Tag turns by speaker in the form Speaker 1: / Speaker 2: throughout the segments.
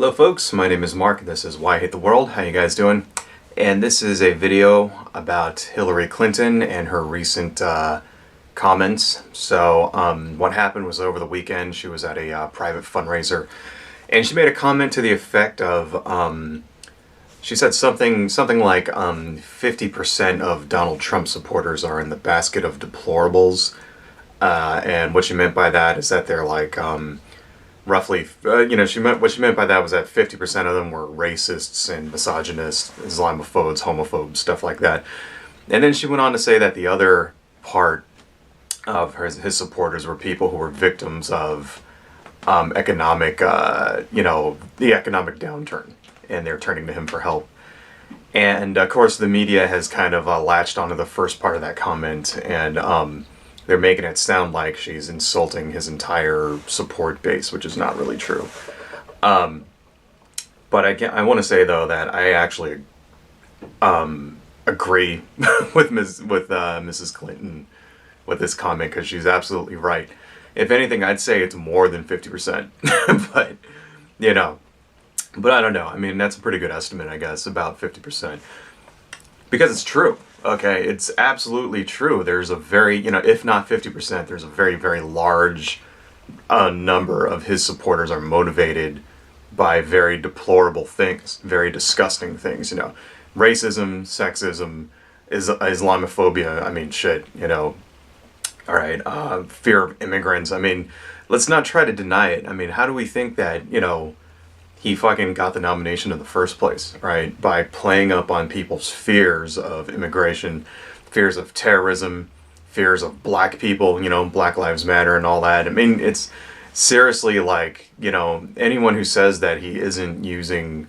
Speaker 1: Hello folks, my name is Mark and this is Why I Hate the World. How you guys doing? And this is a video about Hillary Clinton and her recent comments. So what happened was over the weekend she was at a private fundraiser and she made a comment to the effect of she said something like 50% of Donald Trump supporters are in the basket of deplorables, and what she meant by that is that they're like roughly, what she meant by that was that 50% of them were racists and misogynists, Islamophobes, homophobes, stuff like that. And then she went on to say that the other part of his supporters were people who were victims of economic, the economic downturn, and they're turning to him for help. And of course the media has kind of latched onto the first part of that comment, and they're making it sound like she's insulting his entire support base, which is not really true. But I want to say though that I actually agree with Mrs. Clinton with this comment, because she's absolutely right. If anything, I'd say it's more than 50%. But but I don't know. I mean, that's a pretty good estimate, I guess, about 50%, because it's true. Okay, it's absolutely true. There's a very, if not 50%, there's a very, very large number of his supporters are motivated by very deplorable things, very disgusting things, racism, sexism, Islamophobia, I mean, shit, all right, fear of immigrants. I mean, let's not try to deny it. I mean, how do we think that, he fucking got the nomination in the first place, right? By playing up on people's fears of immigration, fears of terrorism, fears of black people, Black Lives Matter and all that. I mean, it's seriously like, anyone who says that he isn't using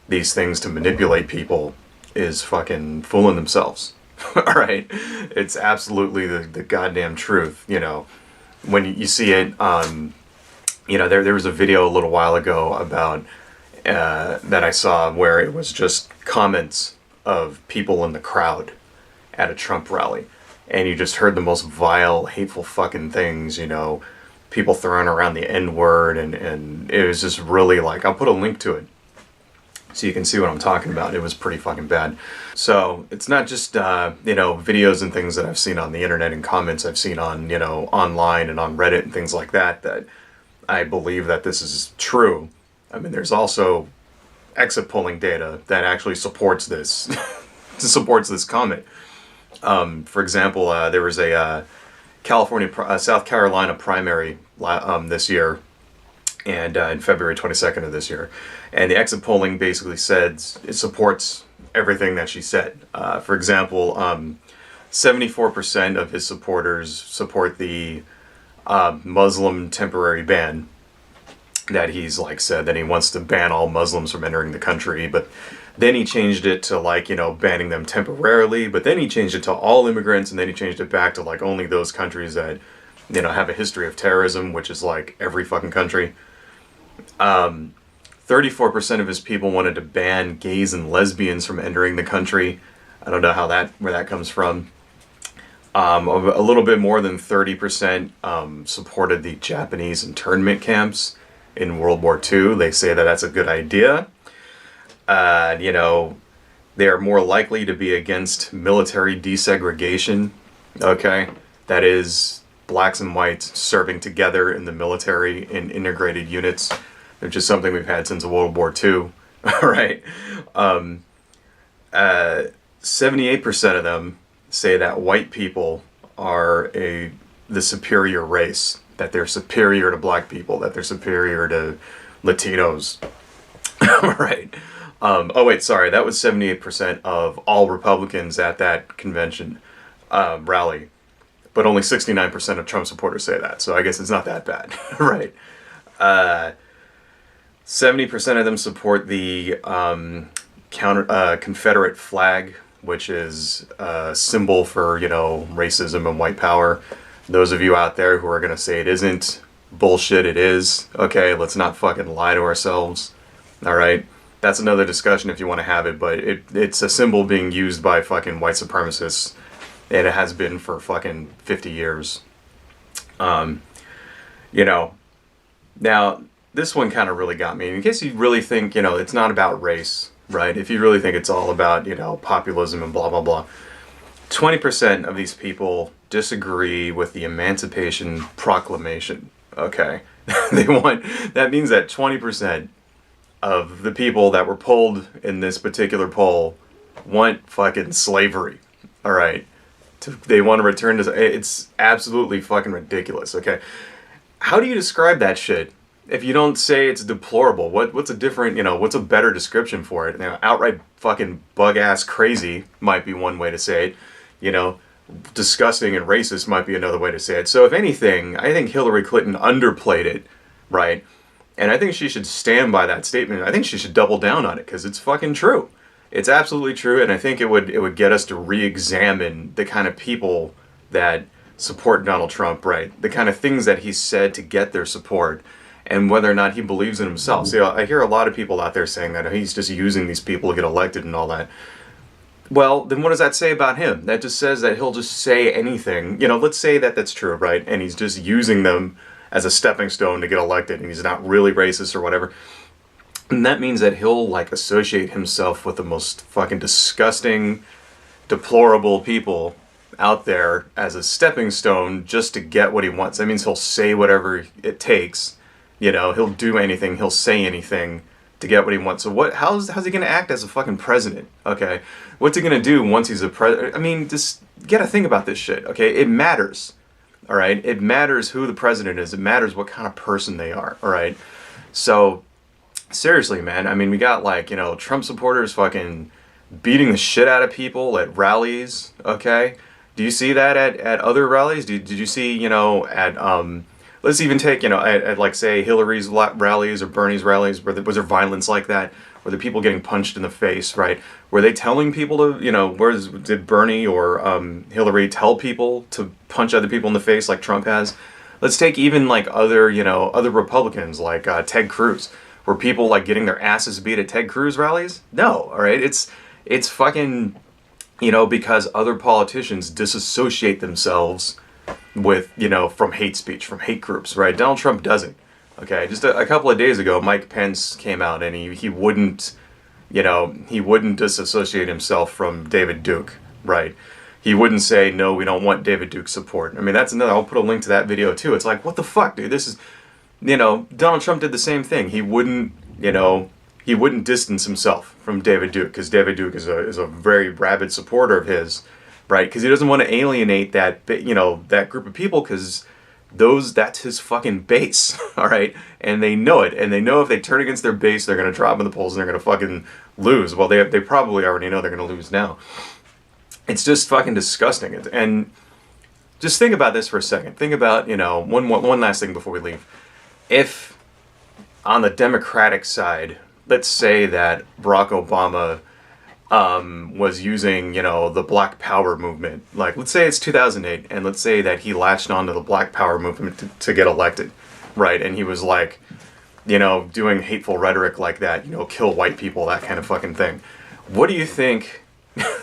Speaker 1: these things to manipulate people is fucking fooling themselves. All right? It's absolutely the goddamn truth, when you see it. There was a video a little while ago about that I saw where it was just comments of people in the crowd at a Trump rally, and you just heard the most vile, hateful fucking things, people throwing around the N-word, and it was just really like, I'll put a link to it so you can see what I'm talking about. It was pretty fucking bad. So it's not just videos and things that I've seen on the internet and comments I've seen on online and on Reddit and things like that I believe that this is true. I mean, there's also exit polling data that actually supports this comment. For example, there was a South Carolina primary this year, and in February 22nd of this year, and the exit polling basically said it supports everything that she said. For example, 74% of his supporters support the Muslim temporary ban that he's said that he wants to ban all Muslims from entering the country, but then he changed it to banning them temporarily, but then he changed it to all immigrants, and then he changed it back to only those countries that have a history of terrorism, which is every fucking country. 34% of his people wanted to ban gays and lesbians from entering the country. I don't know where that comes from. A little bit more than 30% supported the Japanese internment camps in World War II. They say that that's a good idea. They are more likely to be against military desegregation. Okay, that is blacks and whites serving together in the military in integrated units, which is something we've had since World War II. All right, 78% of them say that white people are the superior race, that they're superior to black people, that they're superior to Latinos. Right. Oh wait, sorry, that was 78% of all Republicans at that convention rally, but only 69% of Trump supporters say that, so I guess it's not that bad. Right. 70% of them support the Confederate flag, which is a symbol for, racism and white power. Those of you out there who are going to say it isn't, bullshit, it is. Okay, let's not fucking lie to ourselves. All right? That's another discussion if you want to have it, but it's a symbol being used by fucking white supremacists, and it has been for fucking 50 years. Now, this one kind of really got me. In case you really think, you know, it's not about race, right? If you really think it's all about, you know, populism and blah, blah, blah. 20% of these people disagree with the Emancipation Proclamation, okay? That means that 20% of the people that were polled in this particular poll want fucking slavery, all right? They want to return to, it's absolutely fucking ridiculous, okay? How do you describe that shit if you don't say it's deplorable? What's a different, you know, what's a better description for it? You know, outright fucking bug-ass crazy might be one way to say it. You know, disgusting and racist might be another way to say it. So if anything, I think Hillary Clinton underplayed it, right? And I think she should stand by that statement. I think she should double down on it because it's fucking true. It's absolutely true, and I think it would get us to re-examine the kind of people that support Donald Trump, right? The kind of things that he said to get their support, and whether or not he believes in himself. See, I hear a lot of people out there saying that he's just using these people to get elected and all that. Well, then what does that say about him? That just says that he'll just say anything. You know, let's say that that's true, right? And he's just using them as a stepping stone to get elected, and he's not really racist or whatever. And that means that he'll, like, associate himself with the most fucking disgusting, deplorable people out there as a stepping stone just to get what he wants. That means he'll say whatever it takes. You know, he'll do anything, he'll say anything to get what he wants. So how's he going to act as a fucking president? Okay, what's he going to do once he's a president? I mean, just get a think about this shit, okay? It matters, all right? It matters who the president is. It matters what kind of person they are, all right? So, seriously, man, I mean, we got, like, you know, Trump supporters fucking beating the shit out of people at rallies, okay? Do you see that at other rallies? Did you see, you know, at, let's even take, you know, at like, say, Hillary's rallies or Bernie's rallies, was there violence like that? Were the people getting punched in the face, right? Were they telling people to, you know, did Bernie or Hillary tell people to punch other people in the face like Trump has? Let's take even, like, other, you know, other Republicans like Ted Cruz. Were people, like, getting their asses beat at Ted Cruz rallies? No, all right? It's fucking, you know, because other politicians disassociate themselves with, you know, from hate speech, from hate groups, right? Donald Trump doesn't. Okay, just a couple of days ago, Mike Pence came out and he wouldn't, you know, he wouldn't disassociate himself from David Duke, right? He wouldn't say, no, we don't want David Duke's support. I mean, that's another, I'll put a link to that video too. It's like, what the fuck, dude? This is, you know, Donald Trump did the same thing. He wouldn't, you know, he wouldn't distance himself from David Duke because David Duke is a very rabid supporter of his, right? Because he doesn't want to alienate that, you know, that group of people because that's his fucking base, all right? And they know it, and they know if they turn against their base, they're going to drop in the polls and they're going to fucking lose. Well, they probably already know they're going to lose now. It's just fucking disgusting. And just think about this for a second. Think about, you know, one last thing before we leave. If on the Democratic side, let's say that Barack Obama was using, you know, the Black Power movement. Like, let's say it's 2008, and let's say that he latched onto the Black Power movement to get elected, right? And he was, like, you know, doing hateful rhetoric like that, you know, kill white people, that kind of fucking thing. What do you think,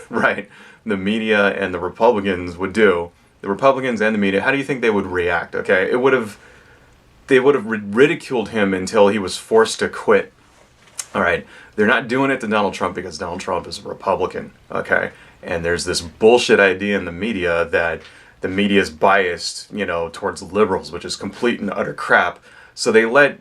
Speaker 1: right, the media and the Republicans would do? The Republicans and the media, how do you think they would react, okay? They would have ridiculed him until he was forced to quit. All right, they're not doing it to Donald Trump because Donald Trump is a Republican, okay? And there's this bullshit idea in the media that the media is biased, you know, towards liberals, which is complete and utter crap. So they let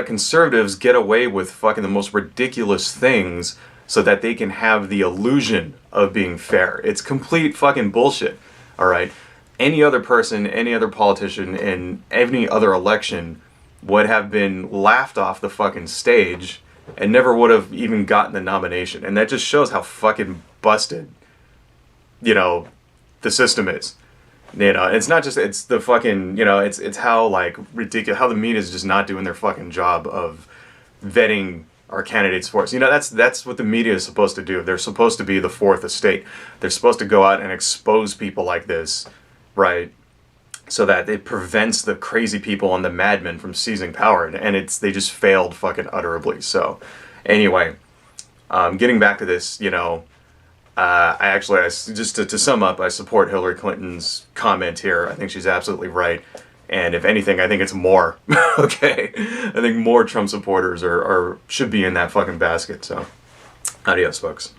Speaker 1: conservatives get away with fucking the most ridiculous things so that they can have the illusion of being fair. It's complete fucking bullshit, all right? Any other person, any other politician in any other election would have been laughed off the fucking stage and never would have even gotten the nomination. And that just shows how fucking busted, you know, the system is. You know, it's not just, it's the fucking, you know, it's how, like, ridiculous, how the media is just not doing their fucking job of vetting our candidates for us. You know, that's what the media is supposed to do. They're supposed to be the fourth estate. They're supposed to go out and expose people like this, right? So that it prevents the crazy people and the madmen from seizing power, and they just failed fucking utterly. So, anyway, getting back to this, you know, just to sum up, I support Hillary Clinton's comment here. I think she's absolutely right. And if anything, I think it's more. Okay? I think more Trump supporters should be in that fucking basket. So, adios, folks.